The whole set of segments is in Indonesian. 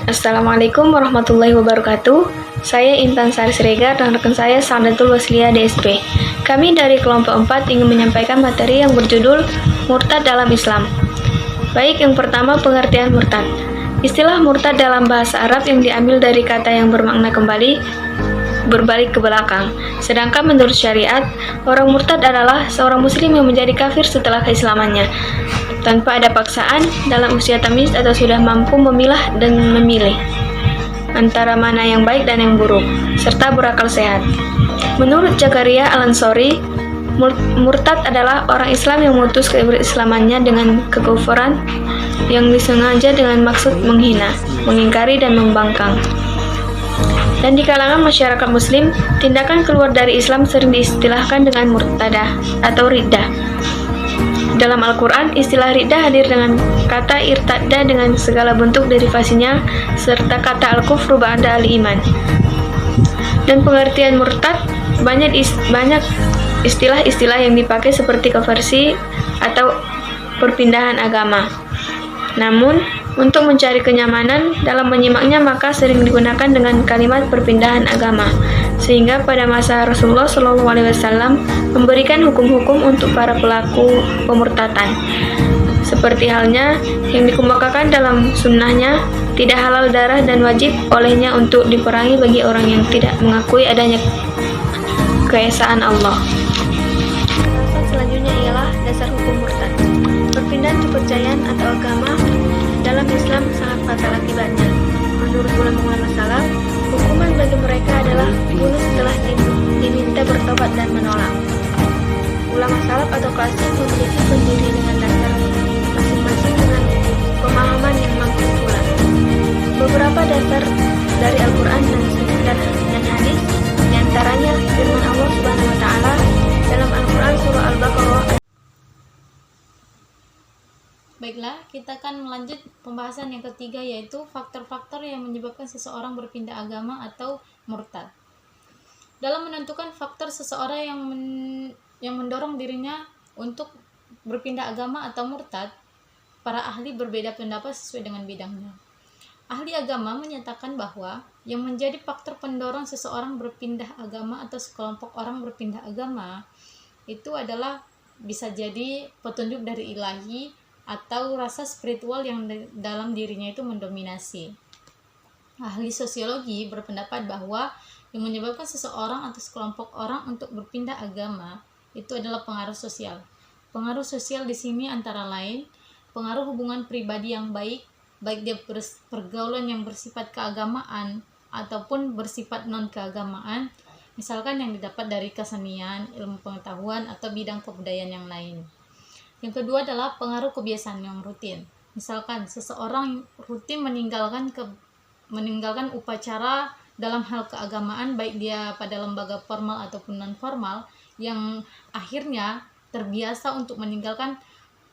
Assalamualaikum warahmatullahi wabarakatuh. Saya Intan Sari Siregar dan rekan saya Sandatul Waslia DSP. Kami dari kelompok 4 ingin menyampaikan materi yang berjudul Murtad dalam Islam. Baik, yang pertama pengertian murtad. Istilah murtad dalam bahasa Arab yang diambil dari kata yang bermakna kembali, berbalik ke belakang. Sedangkan menurut syariat, orang murtad adalah seorang muslim yang menjadi kafir setelah keislamannya, tanpa ada paksaan, dalam usia tamyiz atau sudah mampu memilah dan memilih antara mana yang baik dan yang buruk, serta berakal sehat. Menurut Zakaria Al-Ansori, murtad adalah orang Islam yang memutus keislamannya dengan kekufuran yang disengaja dengan maksud menghina, mengingkari, dan membangkang. Dan di kalangan masyarakat muslim, tindakan keluar dari Islam sering diistilahkan dengan murtadah atau riddah. Dalam Al-Quran, istilah riddah hadir dengan kata irtadda dengan segala bentuk derivasinya, serta kata al-kufru ba'da al-iman. Dan pengertian murtad, banyak istilah-istilah yang dipakai seperti konversi atau perpindahan agama. Namun, untuk mencari kenyamanan dalam menyimaknya maka sering digunakan dengan kalimat perpindahan agama, sehingga pada masa Rasulullah SAW memberikan hukum-hukum untuk para pelaku pemurtadan. Seperti halnya yang dikemukakan dalam sunnahnya, tidak halal darah dan wajib olehnya untuk diperangi bagi orang yang tidak mengakui adanya keesaan Allah. Selanjutnya ialah dasar hukum murtad. Perpindahan kepercayaan atau agama dalam Islam sangat fatal akibatnya. Menurut ulama salaf, hukuman bagi mereka adalah bunuh setelah diminta bertobat dan menolak. Ulama salaf atau klasik memiliki pendiri dengan dasar masing-masing dengan pemahaman yang mampu pula. Beberapa dasar dari Al-Quran dan hadis, diantaranya firman Allah Subhanahu wa Ta'ala dalam Al-Quran surah Al-Baqarah. Baiklah, kita akan melanjut pembahasan yang ketiga, yaitu faktor-faktor yang menyebabkan seseorang berpindah agama atau murtad. Dalam menentukan faktor seseorang yang mendorong dirinya untuk berpindah agama atau murtad, para ahli berbeda pendapat sesuai dengan bidangnya. Ahli agama menyatakan bahwa yang menjadi faktor pendorong seseorang berpindah agama atau sekelompok orang berpindah agama itu adalah bisa jadi petunjuk dari ilahi atau rasa spiritual yang dalam dirinya itu mendominasi. Ahli sosiologi berpendapat bahwa yang menyebabkan seseorang atau sekelompok orang untuk berpindah agama itu adalah pengaruh sosial. Pengaruh sosial di sini antara lain pengaruh hubungan pribadi yang baik dia pergaulan yang bersifat keagamaan ataupun bersifat non-keagamaan, misalkan yang didapat dari kesenian, ilmu pengetahuan, atau bidang kebudayaan yang lain. Yang kedua adalah pengaruh kebiasaan yang rutin. Misalkan seseorang rutin meninggalkan upacara dalam hal keagamaan, baik dia pada lembaga formal ataupun non-formal, yang akhirnya terbiasa untuk meninggalkan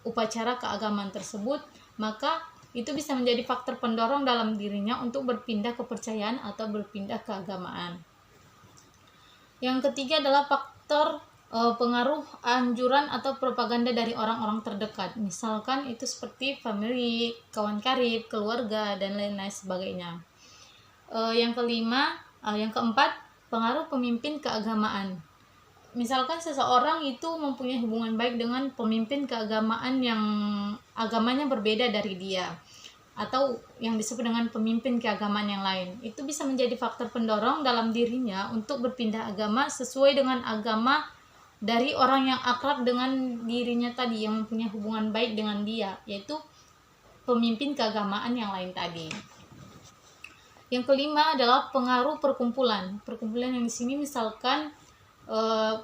upacara keagamaan tersebut, maka itu bisa menjadi faktor pendorong dalam dirinya untuk berpindah kepercayaan atau berpindah keagamaan. Yang ketiga adalah faktor pengaruh anjuran atau propaganda dari orang-orang terdekat, misalkan itu seperti family, kawan karib, keluarga, dan lain-lain sebagainya. Yang keempat, pengaruh pemimpin keagamaan. Misalkan seseorang itu mempunyai hubungan baik dengan pemimpin keagamaan yang agamanya berbeda dari dia, atau yang disebut dengan pemimpin keagamaan yang lain, itu bisa menjadi faktor pendorong dalam dirinya untuk berpindah agama sesuai dengan agama dari orang yang akrab dengan dirinya tadi, yang mempunyai hubungan baik dengan dia, yaitu pemimpin keagamaan yang lain tadi. Yang kelima adalah pengaruh perkumpulan. Perkumpulan yang di sini misalkan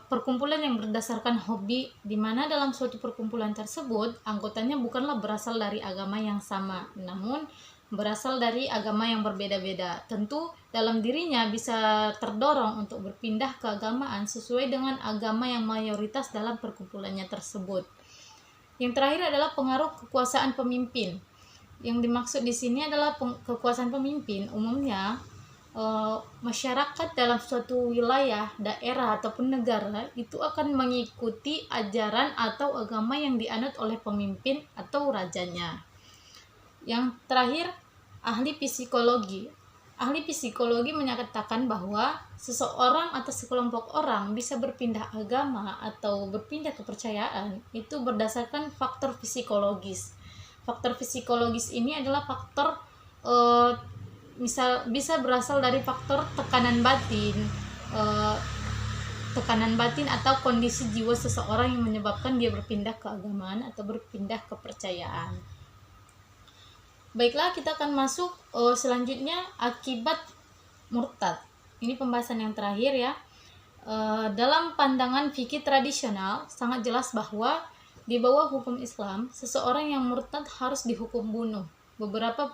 perkumpulan yang berdasarkan hobi, di mana dalam suatu perkumpulan tersebut anggotanya bukanlah berasal dari agama yang sama, namun berasal dari agama yang berbeda-beda. Tentu dalam dirinya bisa terdorong untuk berpindah keagamaan sesuai dengan agama yang mayoritas dalam perkumpulannya tersebut. Yang terakhir adalah pengaruh kekuasaan pemimpin. Yang dimaksud di sini adalah kekuasaan pemimpin. Umumnya masyarakat dalam suatu wilayah, daerah, ataupun negara itu akan mengikuti ajaran atau agama yang dianut oleh pemimpin atau rajanya. Yang terakhir ahli psikologi. Ahli psikologi menyatakan bahwa seseorang atau sekelompok orang bisa berpindah agama atau berpindah kepercayaan itu berdasarkan faktor psikologis. Faktor psikologis ini adalah faktor bisa berasal dari faktor tekanan batin atau kondisi jiwa seseorang yang menyebabkan dia berpindah keagamaan atau berpindah kepercayaan. Baiklah, kita akan masuk selanjutnya akibat murtad. Ini pembahasan yang terakhir ya. Dalam pandangan fikih tradisional sangat jelas bahwa di bawah hukum Islam seseorang yang murtad harus dihukum bunuh. Beberapa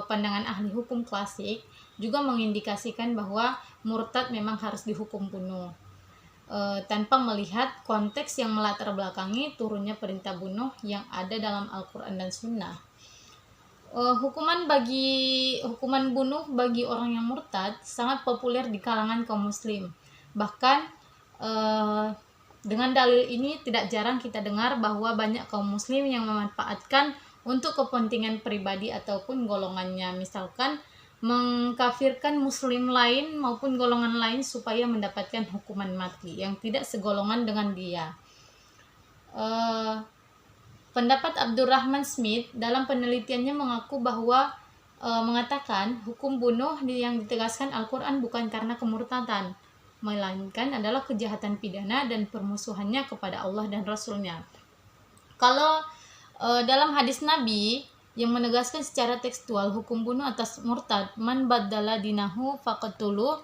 pandangan ahli hukum klasik juga mengindikasikan bahwa murtad memang harus dihukum bunuh tanpa melihat konteks yang melatar belakangi turunnya perintah bunuh yang ada dalam Al-Quran dan Sunnah. Hukuman bunuh bagi orang yang murtad sangat populer di kalangan kaum muslim. Bahkan dengan dalil ini tidak jarang kita dengar bahwa banyak kaum muslim yang memanfaatkan untuk kepentingan pribadi ataupun golongannya, misalkan mengkafirkan muslim lain maupun golongan lain supaya mendapatkan hukuman mati yang tidak segolongan dengan dia. Pendapat Abdurrahman Smith dalam penelitiannya mengaku bahwa mengatakan hukum bunuh yang ditegaskan Al-Quran bukan karena kemurtadan, melainkan adalah kejahatan pidana dan permusuhannya kepada Allah dan Rasul-Nya. Kalau dalam hadis Nabi yang menegaskan secara tekstual hukum bunuh atas murtad, man baddala dinahu faqtuluh,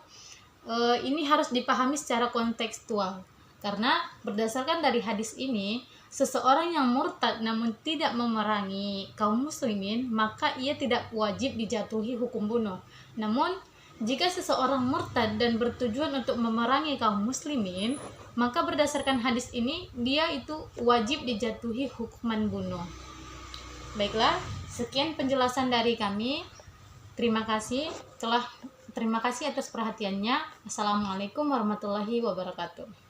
ini harus dipahami secara kontekstual. Karena berdasarkan dari hadis ini, seseorang yang murtad namun tidak memerangi kaum muslimin, maka ia tidak wajib dijatuhi hukum bunuh. Namun, jika seseorang murtad dan bertujuan untuk memerangi kaum muslimin, maka berdasarkan hadis ini, dia itu wajib dijatuhi hukuman bunuh. Baiklah, sekian penjelasan dari kami. Terima kasih atas perhatiannya. Assalamualaikum warahmatullahi wabarakatuh.